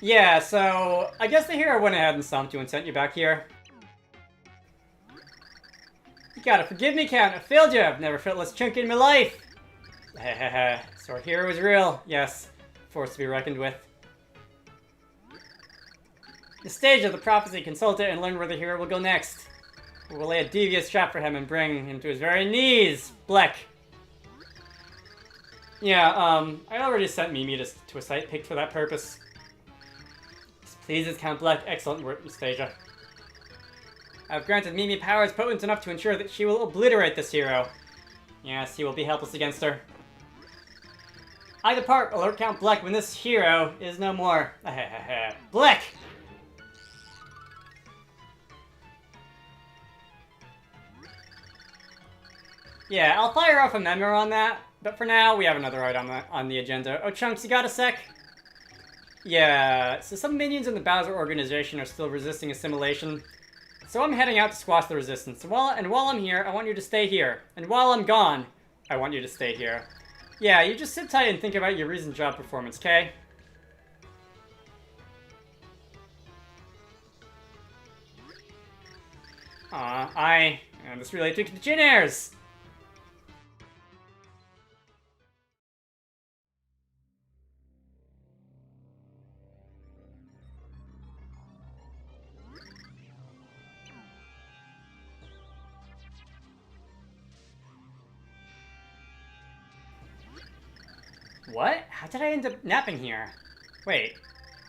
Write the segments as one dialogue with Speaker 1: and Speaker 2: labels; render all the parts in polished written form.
Speaker 1: Yeah, so I guess the hero went ahead and stumped you and sent you back here. You gotta forgive me, Count. I failed you. I've never felt less chunky in my life. Hehehe. So our hero is real. Yes. Force to be reckoned with. The stage of the prophecy, consult it and learn where the hero will go next. We'll lay a devious trap for him and bring him to his very knees. Bleck. Yeah, I already sent Mimi to a site picked for that purpose. This pleases Count Bleck. Excellent work, Nastasia. I've granted Mimi powers potent enough to ensure that she will obliterate this hero. Yes, he will be helpless against her. I depart, alert Count Bleck when this hero is no more. Bleck! Yeah, I'll fire off a memo on that, but for now, we have another item on the agenda. Oh, Chunks, you got a sec? Yeah, so some minions in the Bowser organization are still resisting assimilation. So I'm heading out to squash the resistance. While I'm here, I want you to stay here. And while I'm gone, I want you to stay here. Yeah, you just sit tight and think about your recent job performance, okay? This really took the chin airs. What? How did I end up napping here? Wait,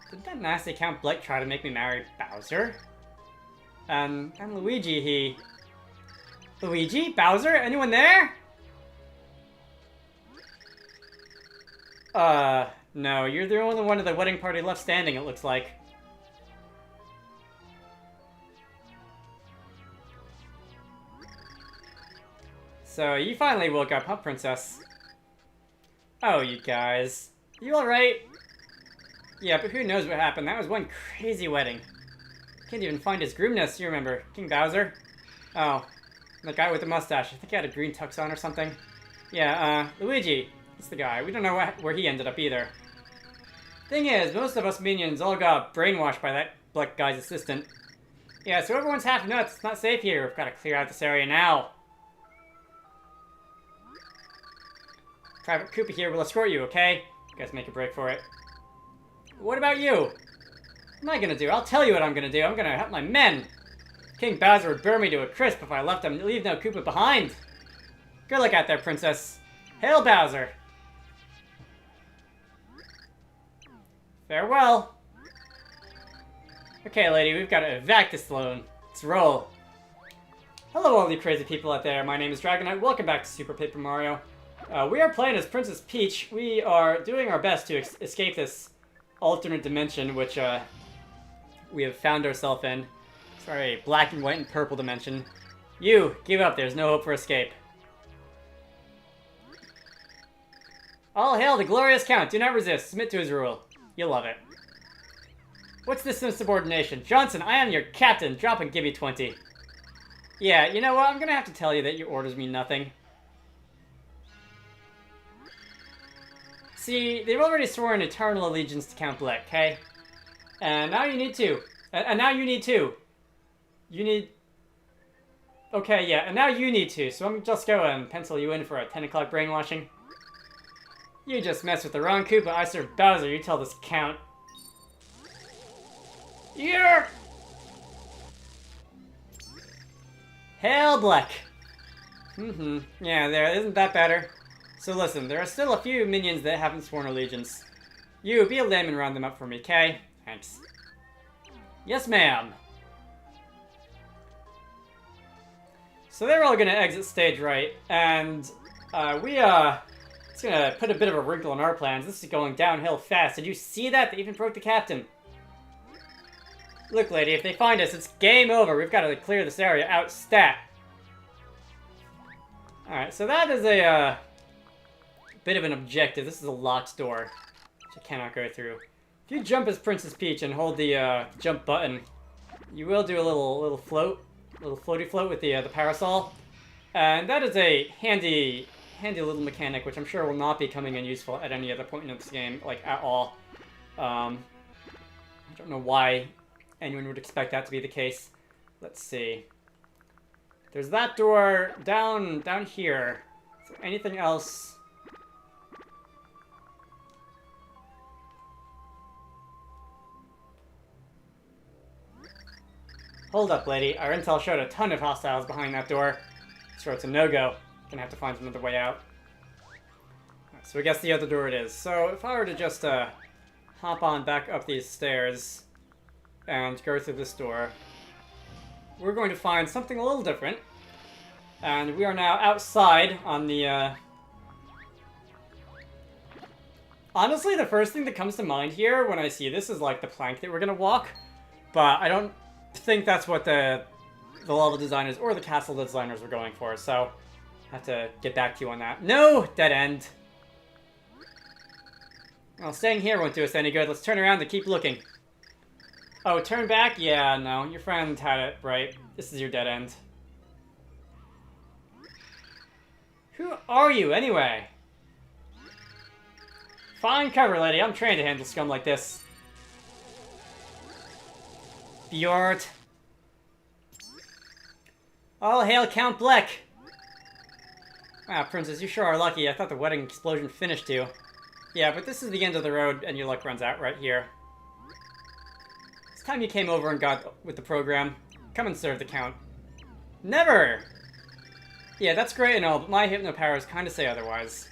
Speaker 1: did that nasty Count Bleck try to make me marry Bowser? And Luigi, Luigi? Bowser? Anyone there? No, you're the only one of the wedding party left standing, it looks like. So, you finally woke up, huh, Princess? Oh, you guys. You alright? Yeah, but who knows what happened. That was one crazy wedding. Can't even find his groomness, you remember. King Bowser? Oh, the guy with the mustache. I think he had a green tux on or something. Yeah, Luigi. That's the guy. We don't know where he ended up either. Thing is, most of us minions all got brainwashed by that black guy's assistant. Yeah, so everyone's half nuts. It's not safe here. We've got to clear out this area now. Private Koopa here will escort you, okay? You guys make a break for it. What about you? What am I gonna do? I'll tell you what I'm gonna do. I'm gonna help my men. King Bowser would burn me to a crisp if I left him. Leave no Koopa behind. Good luck out there, Princess. Hail Bowser. Farewell. Okay, lady, we've got to evac this loan. Let's roll. Hello, all you crazy people out there. My name is Dragonite. Welcome back to Super Paper Mario. We are playing as Princess Peach. We are doing our best to escape this alternate dimension, which we have found ourselves in. Sorry, black and white and purple dimension. You, give up. There's no hope for escape. All hail the glorious Count. Do not resist. Submit to his rule. You'll love it. What's this insubordination? Johnson, I am your captain. Drop and give me 20. Yeah, you know what? I'm gonna have to tell you that your orders mean nothing. See, they've already sworn eternal allegiance to Count Bleck, okay? And now you need to. And now you need to. You need... Okay, yeah, and now you need to. So I'm just going to pencil you in for a 10 o'clock brainwashing. You just messed with the wrong Koopa. I serve Bowser. You tell this Count. Yeah! Hail Bleck. Yeah, there. Isn't that better? So listen, there are still a few minions that haven't sworn allegiance. You, be a lamb and round them up for me, okay? Thanks. Yes, ma'am. So they're all gonna exit stage right, and it's gonna put a bit of a wrinkle in our plans. This is going downhill fast. Did you see that? They even broke the captain. Look, lady, if they find us, it's game over. We've got to clear this area out stat. Alright, so that is a bit of an objective. This is a locked door, which I cannot go through. If you jump as Princess Peach and hold the jump button, you will do a little float, a little floaty float with the parasol. And that is a handy little mechanic, which I'm sure will not be coming in useful at any other point in this game, like, at all. Don't know why anyone would expect that to be the case. Let's see. There's that door down here. Is there anything else? Hold up, lady. Our intel showed a ton of hostiles behind that door. So it's a no-go. Gonna have to find another way out. Right, so I guess the other door it is. So if I were to just hop on back up these stairs and go through this door, we're going to find something a little different. And we are now outside on the... Honestly, the first thing that comes to mind here when I see this is like the plank that we're gonna walk. But I don't think that's what the level designers or the castle designers were going for, so I have to get back to you on that. No! Dead end. Well, staying here won't do us any good. Let's turn around and keep looking. Oh, turn back? Yeah, no. Your friend had it right. This is your dead end. Who are you, anyway? Fine cover, lady. I'm trained to handle scum like this. Bjort. All hail Count Bleck. Wow, Princess, you sure are lucky. I thought the wedding explosion finished you. Yeah, but this is the end of the road, and your luck runs out right here. It's time you came over and got with the program. Come and serve the Count. Never! Yeah, that's great and all, but my hypno powers kind of say otherwise.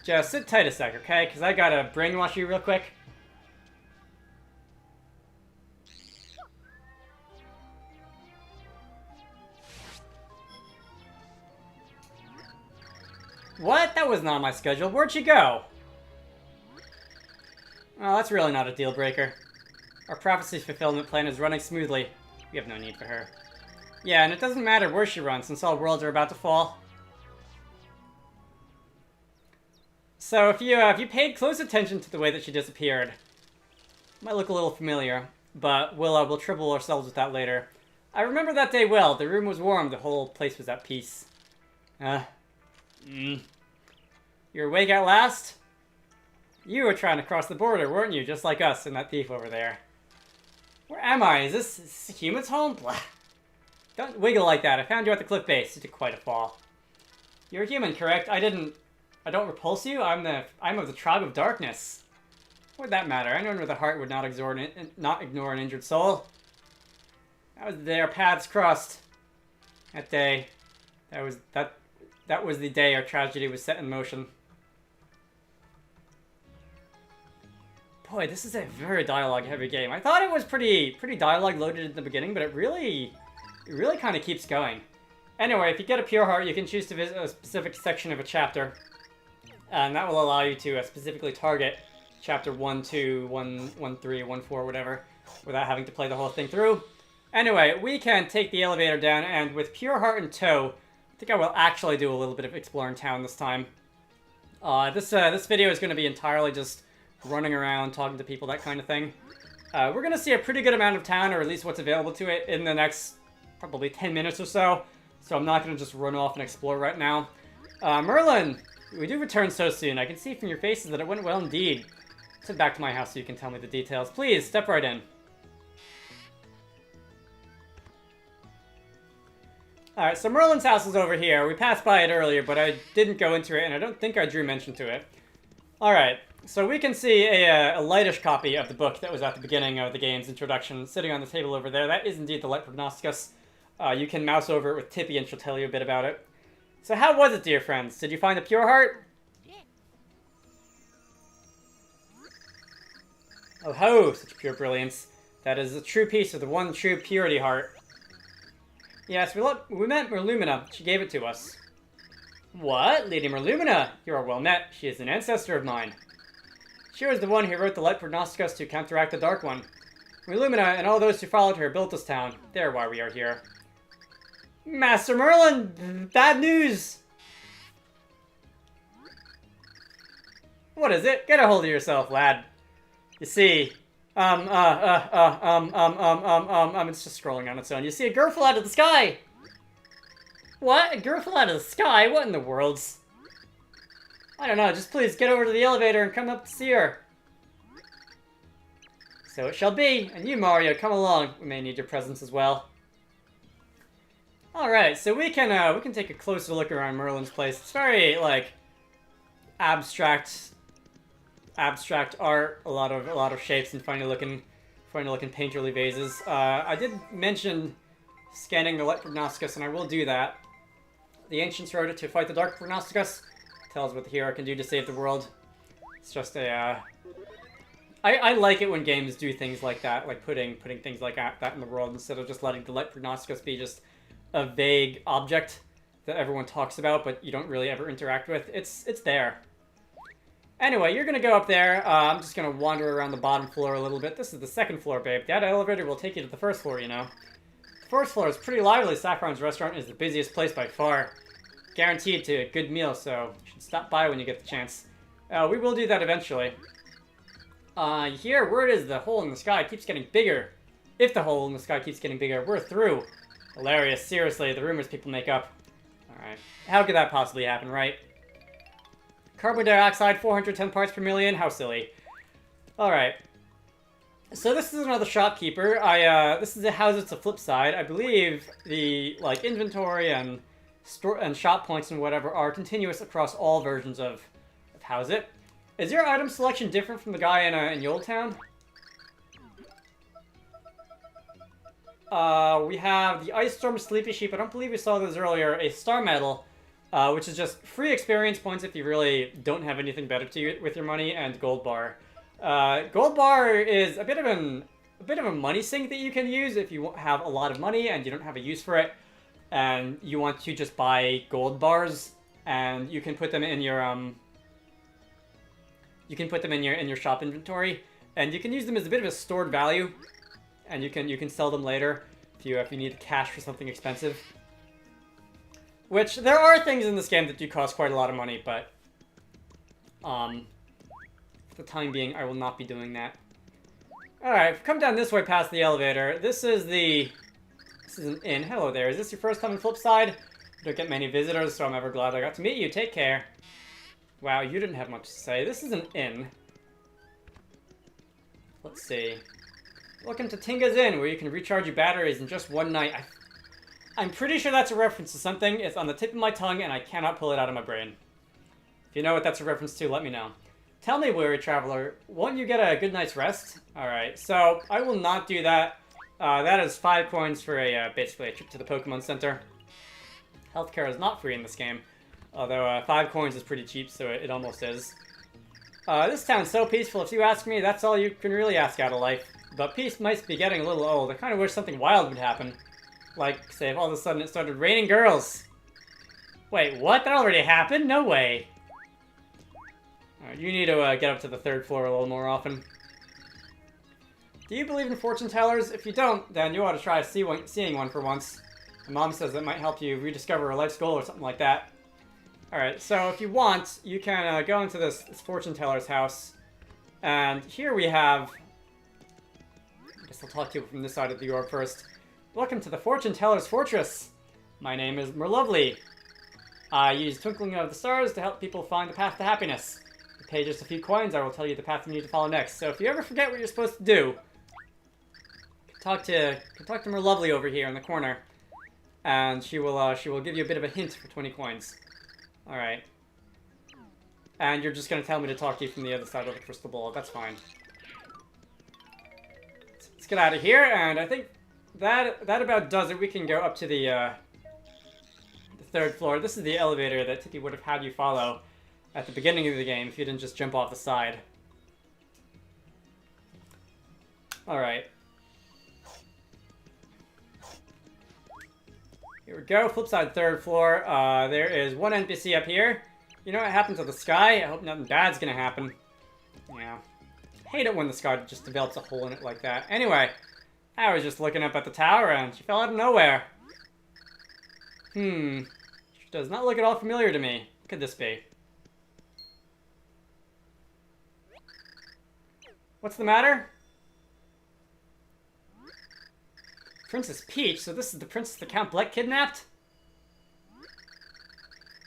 Speaker 1: Just sit tight a sec, okay? Because I gotta brainwash you real quick. What? That was not on my schedule. Where'd you go? Oh, that's really not a deal breaker. Our prophecy fulfillment plan is running smoothly. We have no need for her. Yeah, and it doesn't matter where she runs since all worlds are about to fall. So if you paid close attention to the way that she disappeared, it might look a little familiar, but we'll trouble ourselves with that later. I remember that day well. The room was warm. The whole place was at peace. You're awake at last? You were trying to cross the border, weren't you? Just like us and that thief over there. Where am I? Is this a human's home? Blah. Don't wiggle like that. I found you at the cliff base. You took quite a fall. You're human, correct? I don't repulse you? I'm of the tribe of darkness. What would that matter? I know the heart would not ignore an injured soul. That was the day our paths crossed. That day. That was the day our tragedy was set in motion. Boy, this is a very dialogue-heavy game. I thought it was pretty dialogue-loaded in the beginning, but it really kind of keeps going. Anyway, if you get a pure heart, you can choose to visit a specific section of a chapter. And that will allow you to specifically target chapter 1, 2, 1, 3, 1, 4, whatever, without having to play the whole thing through. Anyway, we can take the elevator down, and with pure heart in tow, I think I will actually do a little bit of exploring town this time. This video is going to be entirely just running around, talking to people, that kind of thing. We're going to see a pretty good amount of town, or at least what's available to it, in the next probably 10 minutes or so. So I'm not going to just run off and explore right now. Merlin, we do return so soon. I can see from your faces that it went well indeed. Let's head back to my house so you can tell me the details. Please, step right in. Alright, so Merlin's house is over here. We passed by it earlier, but I didn't go into it, and I don't think I drew mention to it. Alright, so we can see a lightish copy of the book that was at the beginning of the game's introduction sitting on the table over there. That is indeed the Light Prognosticus. You can mouse over it with Tippy and she'll tell you a bit about it. So how was it, dear friends? Did you find the pure heart? Oh ho, such pure brilliance. That is the true piece of the one true purity heart. Yes, we met Merlumina. She gave it to us. What? Lady Merlumina? You are well met. She is an ancestor of mine. She was the one who wrote the Light Prognosticus to counteract the Dark One. Merlumina and all those who followed her built this town. They are why we are here. Master Merlin! Bad news! What is it? Get a hold of yourself, lad. You see, it's just scrolling on its own. You see a girl fell out of the sky! What? A girl fell out of the sky? What in the worlds? I don't know, just please get over to the elevator and come up to see her. So it shall be. And you, Mario, come along. We may need your presence as well. Alright, so we can take a closer look around Merlin's place. It's very, like, abstract art, a lot of shapes and funny looking painterly vases. I did mention scanning the light prognosticus, and I will do that. The ancients wrote it to fight the dark prognosticus. Tells what the hero can do to save the world. It's just a I like it when games do things like that, like putting things like that in the world instead of just letting the light prognosticus be just a vague object that everyone talks about but you don't really ever interact with. It's there. Anyway, you're gonna go up there. I'm just gonna wander around the bottom floor a little bit. This is the second floor, babe. That elevator will take you to the first floor, you know. The first floor is pretty lively. Saffron's restaurant is the busiest place by far. Guaranteed to a good meal, so you should stop by when you get the chance. We will do that eventually. Here, word is the hole in the sky keeps getting bigger. If the hole in the sky keeps getting bigger, we're through. Hilarious, seriously, the rumors people make up. Alright, how could that possibly happen, right? Carbon dioxide, 410 parts per million, how silly. Alright. So this is another shopkeeper. This is a house, it's a flip side. I believe the, like, inventory and store and shop points and whatever are continuous across all versions of How's It. Is your item selection different from the guy in Yule Town? We have the Ice Storm Sleepy Sheep. I don't believe we saw those earlier. A Star Medal, which is just free experience points if you really don't have anything better to do with your money, and Gold Bar. Gold Bar is a bit of a money sink that you can use if you have a lot of money and you don't have a use for it, and you want to just buy gold bars, and you can put them in your in your shop inventory, and you can use them as a bit of a stored value, and you can sell them later if you need cash for something expensive. Which there are things in this game that do cost quite a lot of money, but for the time being, I will not be doing that. Alright, come down this way past the elevator. This is an inn. Hello there. Is this your first time in Flipside? You don't get many visitors, so I'm ever glad I got to meet you. Take care. Wow, you didn't have much to say. This is an inn. Let's see. Welcome to Tinga's Inn, where you can recharge your batteries in just one night. I'm pretty sure that's a reference to something. It's on the tip of my tongue, and I cannot pull it out of my brain. If you know what that's a reference to, let me know. Tell me, weary traveler, won't you get a good night's rest? Alright, so I will not do that. That is 5 coins for basically a trip to the Pokemon Center. Healthcare is not free in this game. Although 5 coins is pretty cheap, so it almost is. This town's so peaceful, if you ask me, that's all you can really ask out of life. But peace might be getting a little old. I kind of wish something wild would happen. Like, say, if all of a sudden it started raining girls. Wait, what? That already happened? No way. Alright, you need to get up to the 3rd floor a little more often. Do you believe in fortune tellers? If you don't, then you ought to try seeing one for once. My mom says it might help you rediscover a life's goal or something like that. Alright, so if you want, you can go into this fortune teller's house. And here we have... I guess I'll talk to you from this side of the orb first. Welcome to the fortune teller's fortress. My name is Merlovely. I use Twinkling of the Stars to help people find the path to happiness. If you pay just a few coins, I will tell you the path you need to follow next. So if you ever forget what you're supposed to do, talk to Merlovely over here in the corner, and she will give you a bit of a hint for 20 coins. All right. And you're just gonna tell me to talk to you from the other side of the crystal ball. That's fine. Let's get out of here, and I think that about does it. We can go up to the 3rd floor. This is the elevator that Tippy would have had you follow at the beginning of the game if you didn't just jump off the side. All right. Here we go, Flipside 3rd floor. There is one NPC up here. You know what happened to the sky? I hope nothing bad's gonna happen. Yeah. Hate it when the sky just develops a hole in it like that. Anyway, I was just looking up at the tower and she fell out of nowhere. She does not look at all familiar to me. What could this be? What's the matter? Princess Peach? So this is the princess that Count Bleck kidnapped?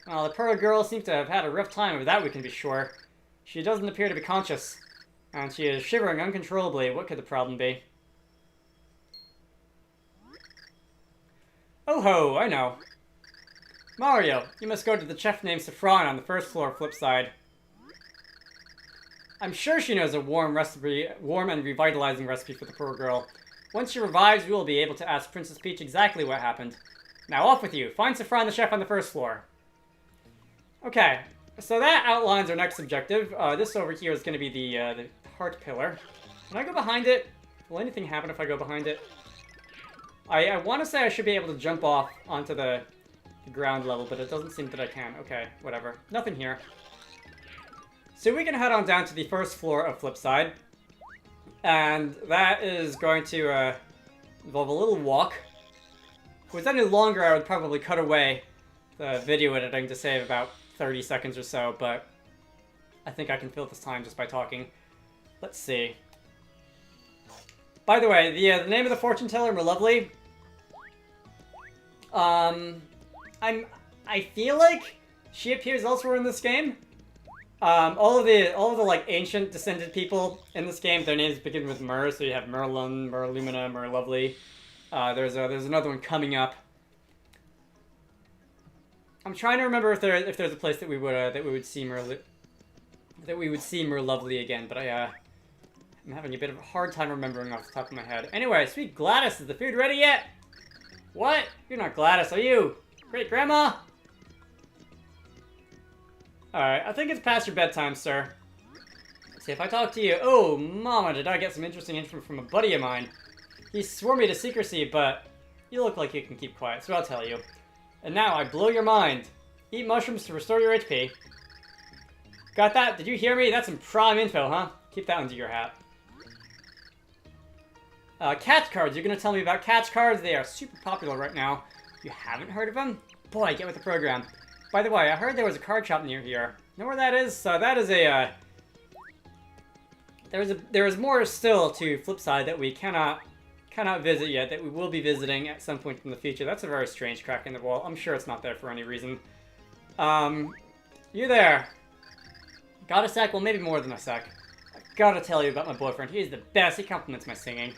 Speaker 1: Well, the Pearl Girl seems to have had a rough time of that, we can be sure. She doesn't appear to be conscious. And she is shivering uncontrollably. What could the problem be? Oh ho, I know. Mario, you must go to the chef named Saffron on the first floor flip side. I'm sure she knows a warm and revitalizing recipe for the poor girl. Once she revives, we will be able to ask Princess Peach exactly what happened. Now off with you. Find Saffron the chef on the first floor. Okay, so that outlines our next objective. This over here is going to be the heart pillar. Can I go behind it? Will anything happen if I go behind it? I want to say I should be able to jump off onto the ground level, but it doesn't seem that I can. Okay, whatever. Nothing here. So we can head on down to the first floor of Flipside. And that is going to involve a little walk. If it was any longer, I would probably cut away the video editing to save about 30 seconds or so, but I think I can fill this time just by talking. Let's see. By the way, the name of the fortune teller, Merlovely. I feel like she appears elsewhere in this game. All of the like ancient descended people in this game, their names begin with Mer, so you have Merlin, Merlumina, Merlovely. There's another one coming up. I'm trying to remember if there's a place that we would see Merlovely again, but I'm having a bit of a hard time remembering off the top of my head. Anyway, sweet Gladys, is the food ready yet? What? You're not Gladys, are you? Great Grandma? Alright, I think it's past your bedtime, sir. Let's see if I talk to you. Oh, Mama, did I get some interesting info from a buddy of mine. He swore me to secrecy, but you look like you can keep quiet, so I'll tell you. And now I blow your mind. Eat mushrooms to restore your HP. Got that? Did you hear me? That's some prime info, huh? Keep that under your hat. Catch cards. You're gonna tell me about catch cards? They are super popular right now. You haven't heard of them? Boy, get with the program. By the way, I heard there was a card shop near here. Know where that is? That is a, there is more still to Flipside that we cannot visit yet, that we will be visiting at some point in the future. That's a very strange crack in the wall. I'm sure it's not there for any reason. You there. Got a sec? Well, maybe more than a sec. I've gotta tell you about my boyfriend. He's the best. He compliments my singing.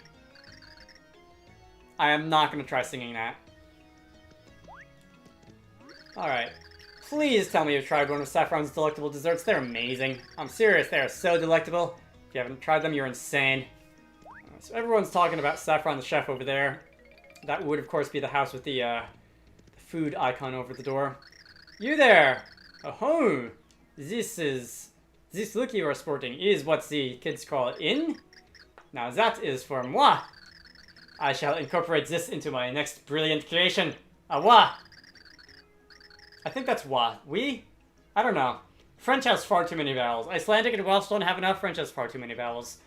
Speaker 1: I am not gonna try singing that. Alright. Please tell me you've tried one of Saffron's delectable desserts. They're amazing. I'm serious, they are so delectable. If you haven't tried them, you're insane. So everyone's talking about Saffron the chef over there. That would, of course, be the house with the food icon over the door. You there! Oh, this look you are sporting is what the kids call in. Now that is for moi. I shall incorporate this into my next brilliant creation. Wa. I think that's wa. We? I don't know. French has far too many vowels. Icelandic and Welsh don't have enough. French has far too many vowels.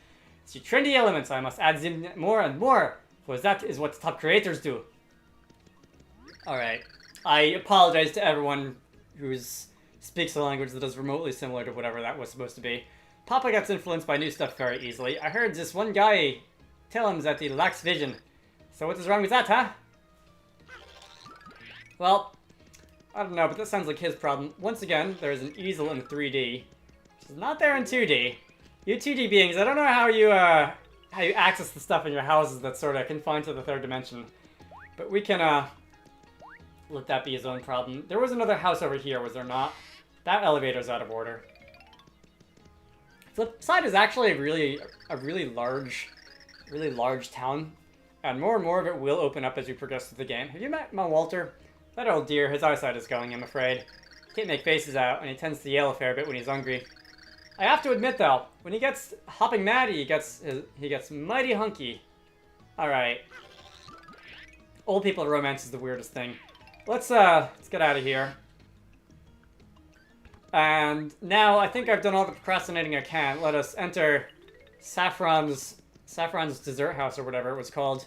Speaker 1: The trendy elements, I must add them more and more, for that is what top creators do. Alright. I apologize to everyone who speaks a language that is remotely similar to whatever that was supposed to be. Papa gets influenced by new stuff very easily. I heard this one guy tell him that he lacks vision. So what is wrong with that, huh? Well, I don't know, but that sounds like his problem. Once again, there is an easel in 3D, which is not there in 2D. You 2D beings, I don't know how you access the stuff in your houses that's sort of confined to the third dimension. But we can, let that be his own problem. There was another house over here, was there not? That elevator's out of order. Flipside is actually a really large town. And more of it will open up as we progress through the game. Have you met my Walter? That old dear, his eyesight is going, I'm afraid. He can't make faces out, and he tends to yell a fair bit when he's hungry. I have to admit, though, when he gets hopping mad, he gets mighty hunky. Alright. Old people romance is the weirdest thing. Let's get out of here. And now, I think I've done all the procrastinating I can. Let us enter Saffron's dessert house, or whatever it was called.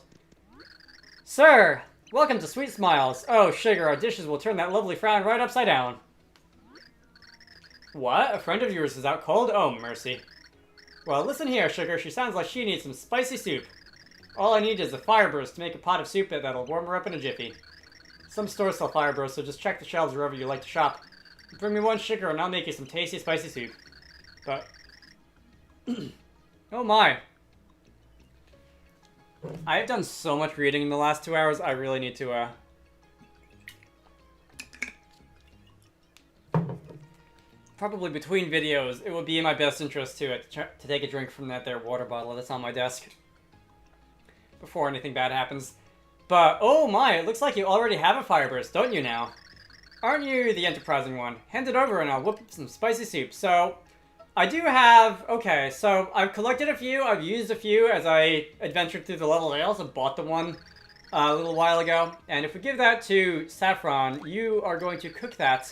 Speaker 1: Sir! Welcome to Sweet Smiles. Oh, sugar, our dishes will turn that lovely frown right upside down. What? A friend of yours is out cold? Oh, mercy. Well, listen here, sugar. She sounds like she needs some spicy soup. All I need is a fire burst to make a pot of soup that'll warm her up in a jiffy. Some stores sell fire bursts, so just check the shelves wherever you like to shop. Bring me one sugar and I'll make you some tasty spicy soup. But Oh my. I have done so much reading in the last 2 hours, I really need to, probably between videos, it would be in my best interest to take a drink from that there water bottle that's on my desk. Before anything bad happens. But, oh my, it looks like you already have a fire burst, don't you now? Aren't you the enterprising one? Hand it over and I'll whip up some spicy soup. So, I do have... Okay, so I've collected a few, I've used a few as I adventured through the level. I also bought the one a little while ago. And if we give that to Saffron, you are going to cook that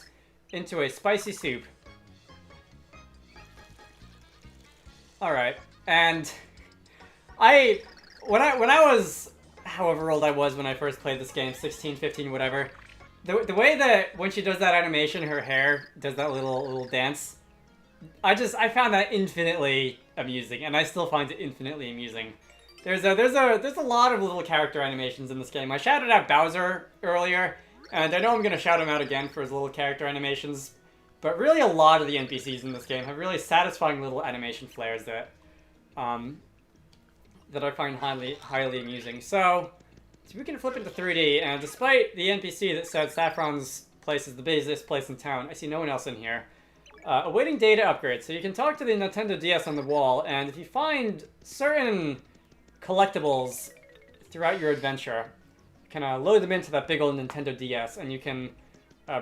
Speaker 1: into a spicy soup. Alright, and when I was, however old I was when I first played this game, 16, 15, whatever, the way that when she does that animation, her hair does that little dance, I found that infinitely amusing, and I still find it infinitely amusing. There's a lot of little character animations in this game. I shouted out Bowser earlier, and I know I'm gonna shout him out again for his little character animations, but really a lot of the NPCs in this game have really satisfying little animation flares that I find highly amusing. So we can flip into 3D, and despite the NPC that said Saffron's place is the busiest place in town, I see no one else in here. Awaiting data upgrade. So you can talk to the Nintendo DS on the wall, and if you find certain collectibles throughout your adventure, you can load them into that big old Nintendo DS, and you can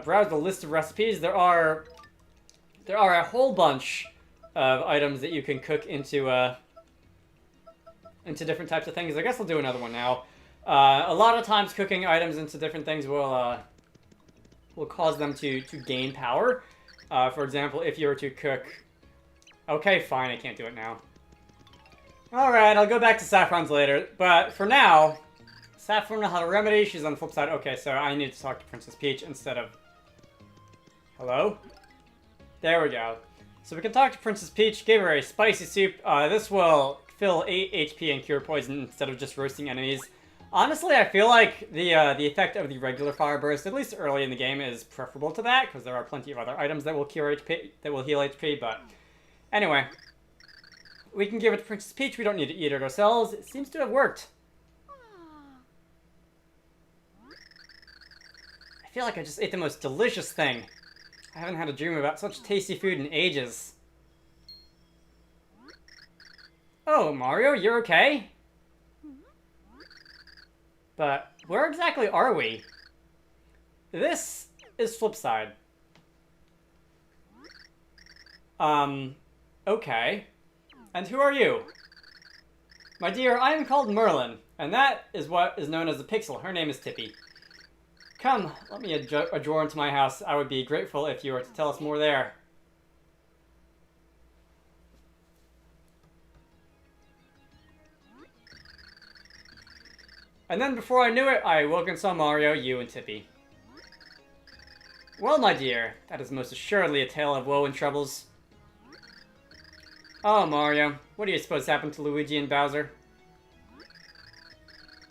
Speaker 1: browse the list of recipes. There are a whole bunch of items that you can cook into different types of things. I guess I'll do another one now. A lot of times cooking items into different things will cause them to gain power. For example, if you were to cook... Okay, fine, I can't do it now. Alright, I'll go back to Saffron's later. But for now, Saffron will have a remedy. She's on the flip side. Okay, so I need to talk to Princess Peach instead of... Hello? There we go. So we can talk to Princess Peach, give her a spicy soup. This will fill 8 HP and cure poison instead of just roasting enemies. Honestly, I feel like the effect of the regular fire burst, at least early in the game, is preferable to that, because there are plenty of other items that will cure HP, that will heal HP, but... Anyway. We can give it to Princess Peach, we don't need to eat it ourselves. It seems to have worked. I feel like I just ate the most delicious thing. I haven't had a dream about such tasty food in ages. Oh, Mario, you're okay? But where exactly are we? This is Flipside. Okay. And who are you? My dear, I am called Merlin, and that is what is known as a pixel. Her name is Tippy. Come, let me adjourn to my house. I would be grateful if you were to tell us more there. And then before I knew it, I awoke and saw Mario, you, and Tippy. Well, my dear, that is most assuredly a tale of woe and troubles. Oh, Mario, what do you suppose happened to Luigi and Bowser?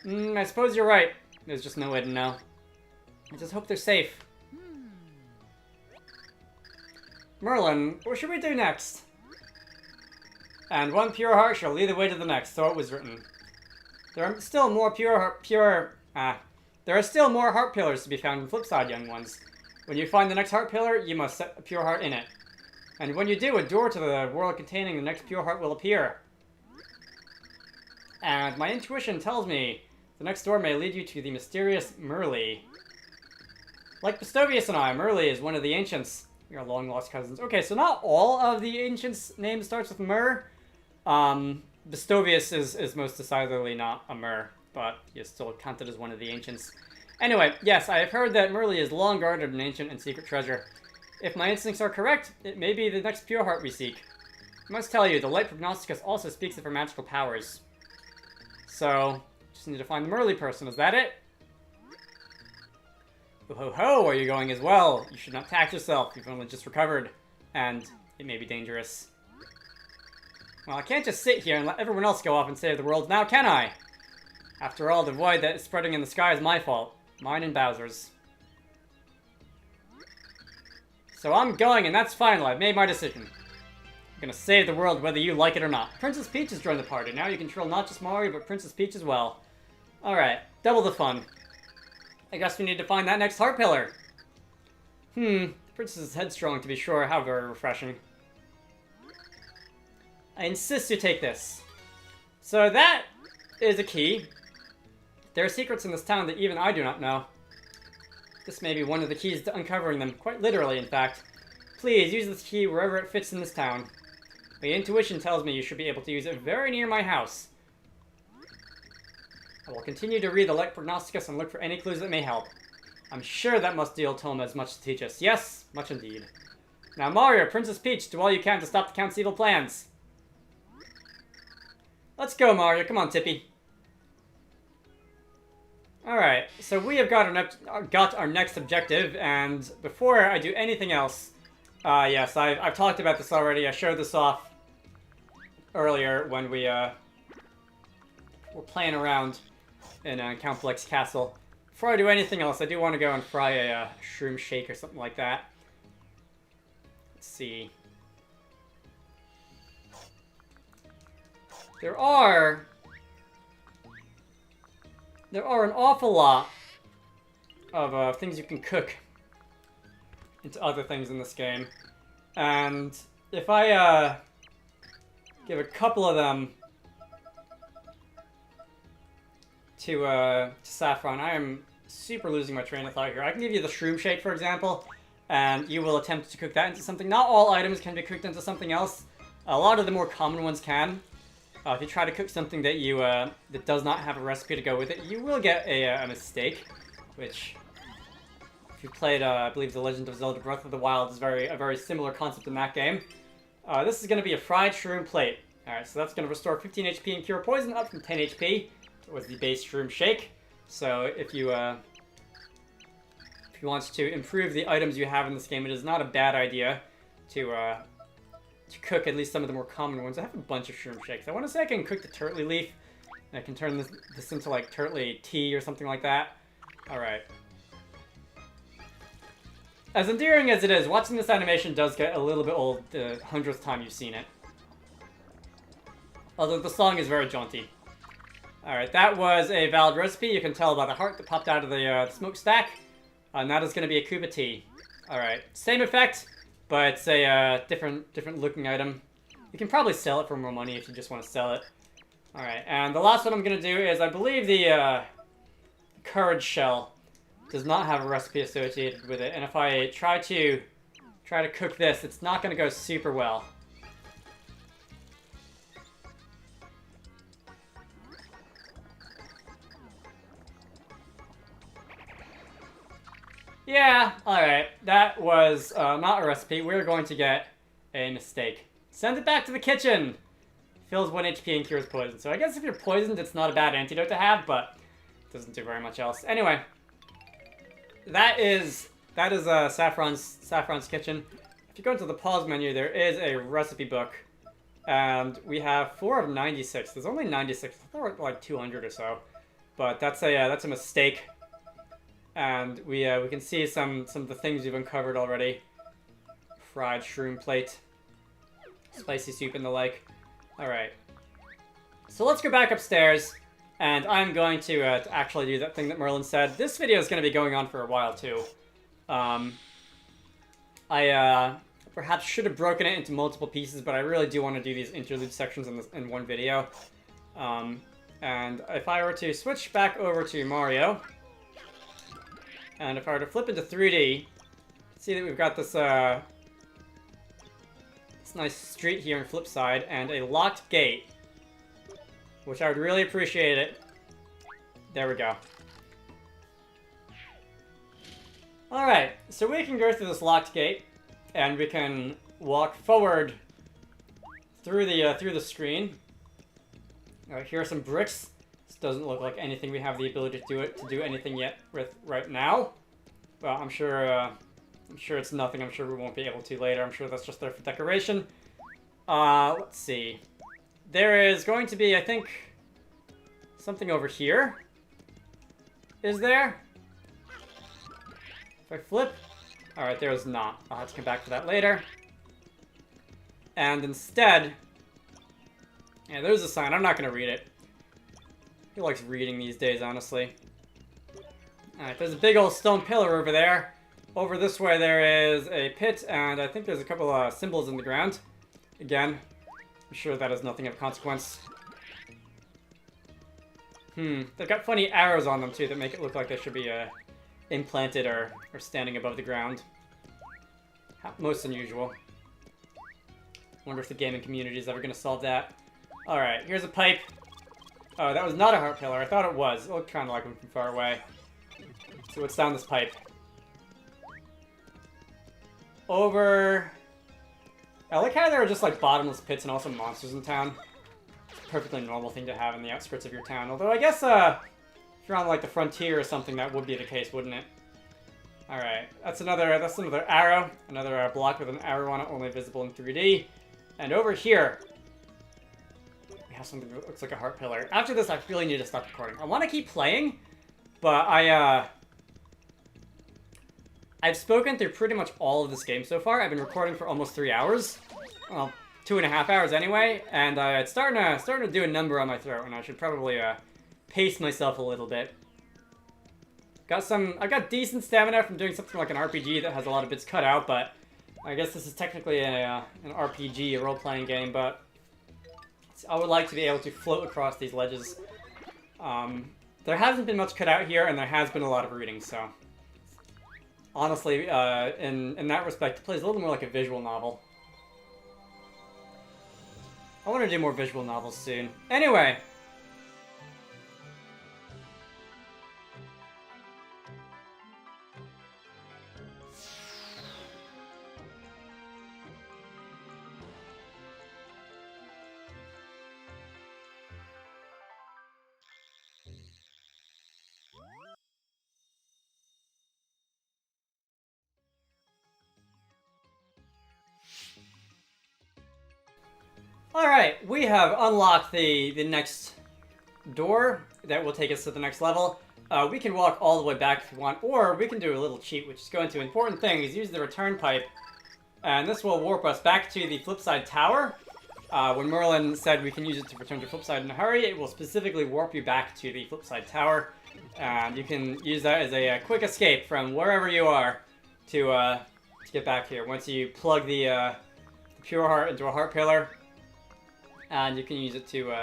Speaker 1: I suppose you're right. There's just no way to know. I just hope they're safe. Merlin, what should we do next? And one pure heart shall lead the way to the next, so it was written. There are still more there are still more heart pillars to be found in Flipside, young ones. When you find the next heart pillar, you must set a pure heart in it. And when you do, a door to the world containing the next pure heart will appear. And my intuition tells me the next door may lead you to the mysterious Merly. Like Bestovius and I, Merly is one of the ancients. We are long-lost cousins. Okay, so not all of the ancients' name starts with Mer. Bestovius is most decidedly not a Mer, but he is still counted as one of the ancients. Anyway, yes, I have heard that Merly is long guarded an ancient and secret treasure. If my instincts are correct, it may be the next pure heart we seek. I must tell you, the Light Prognosticus also speaks of her magical powers. So, just need to find the Merly person, is that it? Oh ho ho, are you going as well? You should not tax yourself, you've only just recovered. And it may be dangerous. Well, I can't just sit here and let everyone else go off and save the world now, can I? After all, the void that is spreading in the sky is my fault. Mine and Bowser's. So I'm going, and that's final. I've made my decision. I'm gonna save the world whether you like it or not. Princess Peach has joined the party. Now you control not just Mario, but Princess Peach as well. Alright, double the fun. I guess we need to find that next heart pillar. The princess is headstrong to be sure, how very refreshing. I insist you take this. So that is a key. There are secrets in this town that even I do not know. This may be one of the keys to uncovering them, quite literally in fact. Please, use this key wherever it fits in this town. My intuition tells me you should be able to use it very near my house. I will continue to read the Light Prognosticus and look for any clues that may help. I'm sure that Mustiel Tome has much to teach us. Yes, much indeed. Now Mario, Princess Peach, do all you can to stop the Count's evil plans. Let's go, Mario. Come on, Tippy. Alright, so we have got our next objective, and before I do anything else, yes, I've talked about this already. I showed this off earlier when we were playing around in Count Bleck's castle. Before I do anything else, I do want to go and fry a shroom shake or something like that. Let's see. There are an awful lot of things you can cook into other things in this game. And if I give a couple of them to Saffron, I am super losing my train of thought here. I can give you the shroom shake, for example, and you will attempt to cook that into something. Not all items can be cooked into something else. A lot of the more common ones can. If you try to cook something that that does not have a recipe to go with it, you will get a mistake, which, if you played, I believe, The Legend of Zelda Breath of the Wild, is a very similar concept in that game. This is going to be a fried shroom plate. Alright, so that's going to restore 15 HP and cure poison, up from 10 HP. It was the base shroom shake. So if you want to improve the items you have in this game, it is not a bad idea to cook at least some of the more common ones. I have a bunch of shroom shakes. I want to say I can cook the turtley leaf. And I can turn this into like turtley tea or something like that. Alright. As endearing as it is, watching this animation does get a little bit old the 100th time you've seen it. Although the song is very jaunty. Alright, that was a valid recipe. You can tell by the heart that popped out of the smokestack. And that is going to be a Koopa tea. Alright, same effect, but it's a different looking item. You can probably sell it for more money if you just want to sell it. Alright, and the last one I'm going to do is, I believe the courage shell does not have a recipe associated with it. And if I try to cook this, it's not going to go super well. Yeah, alright. That was not a recipe. We're going to get a mistake. Send it back to the kitchen! Fills 1 HP and cures poison. So I guess if you're poisoned, it's not a bad antidote to have, but it doesn't do very much else. Anyway, that is Saffron's kitchen. If you go into the pause menu, there is a recipe book. And we have 4 of 96. There's only 96. I thought there were like 200 or so. But that's a mistake. And we can see some of the things we've uncovered already. Fried shroom plate, spicy soup and the like. Alright. So let's go back upstairs, and I'm going to actually do that thing that Merlin said. This video is going to be going on for a while too. I perhaps should have broken it into multiple pieces, but I really do want to do these interlude sections in one video. And if I were to switch back over to Mario, and if I were to flip into 3D, see that we've got this this nice street here in Flipside, and a locked gate, which I would really appreciate it. There we go. Alright, so we can go through this locked gate, and we can walk forward through the screen. Alright, here are some bricks. This doesn't look like anything we have the ability to do anything yet with right now. Well, I'm sure it's nothing. I'm sure we won't be able to later. I'm sure that's just there for decoration. Let's see. There is going to be, I think, something over here. Is there? If I flip? Alright, there is not. I'll have to come back to that later. And instead... Yeah, there's a sign. I'm not going to read it. He likes reading these days, honestly. Alright, there's a big old stone pillar over there. Over this way there is a pit, and I think there's a couple of symbols in the ground. Again, I'm sure that is nothing of consequence. They've got funny arrows on them, too, that make it look like they should be implanted or standing above the ground. Most unusual. Wonder if the gaming community is ever going to solve that. Alright, here's a pipe. Oh, that was not a heart pillar. I thought it was. It looked kind of like one from far away. So what's down this pipe? Over... I like how there are just like bottomless pits and also monsters in town. It's a perfectly normal thing to have in the outskirts of your town. Although I guess if you're on like the frontier or something, that would be the case, wouldn't it? Alright, that's another arrow. Another block with an arrow on it, only visible in 3D. And over here, we have something that looks like a heart pillar. After this, I really need to stop recording. I want to keep playing, but I've spoken through pretty much all of this game so far. I've been recording for almost 3 hours. Well, 2.5 hours anyway, and it's starting to do a number on my throat, and I should probably pace myself a little bit. I've got decent stamina from doing something like an RPG that has a lot of bits cut out, but I guess this is technically an RPG, a role-playing game, but I would like to be able to float across these ledges. There hasn't been much cut out here, and there has been a lot of reading, so... Honestly, in that respect, it plays a little more like a visual novel. I want to do more visual novels soon. Anyway. Alright, we have unlocked the next door that will take us to the next level. We can walk all the way back if we want, or we can do a little cheat, which is go into important things, use the return pipe, and this will warp us back to the Flipside Tower. When Merlin said we can use it to return to Flipside in a hurry, it will specifically warp you back to the Flipside Tower, and you can use that as a quick escape from wherever you are to get back here. Once you plug the Pure Heart into a heart pillar, and you can use it to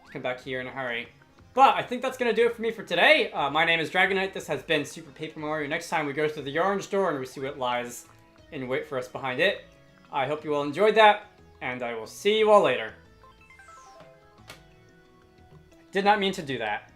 Speaker 1: come back here in a hurry. But I think that's going to do it for me for today. My name is Dragonite. This has been Super Paper Mario. Next time we go through the orange door and we see what lies in wait for us behind it. I hope you all enjoyed that, and I will see you all later. Did not mean to do that.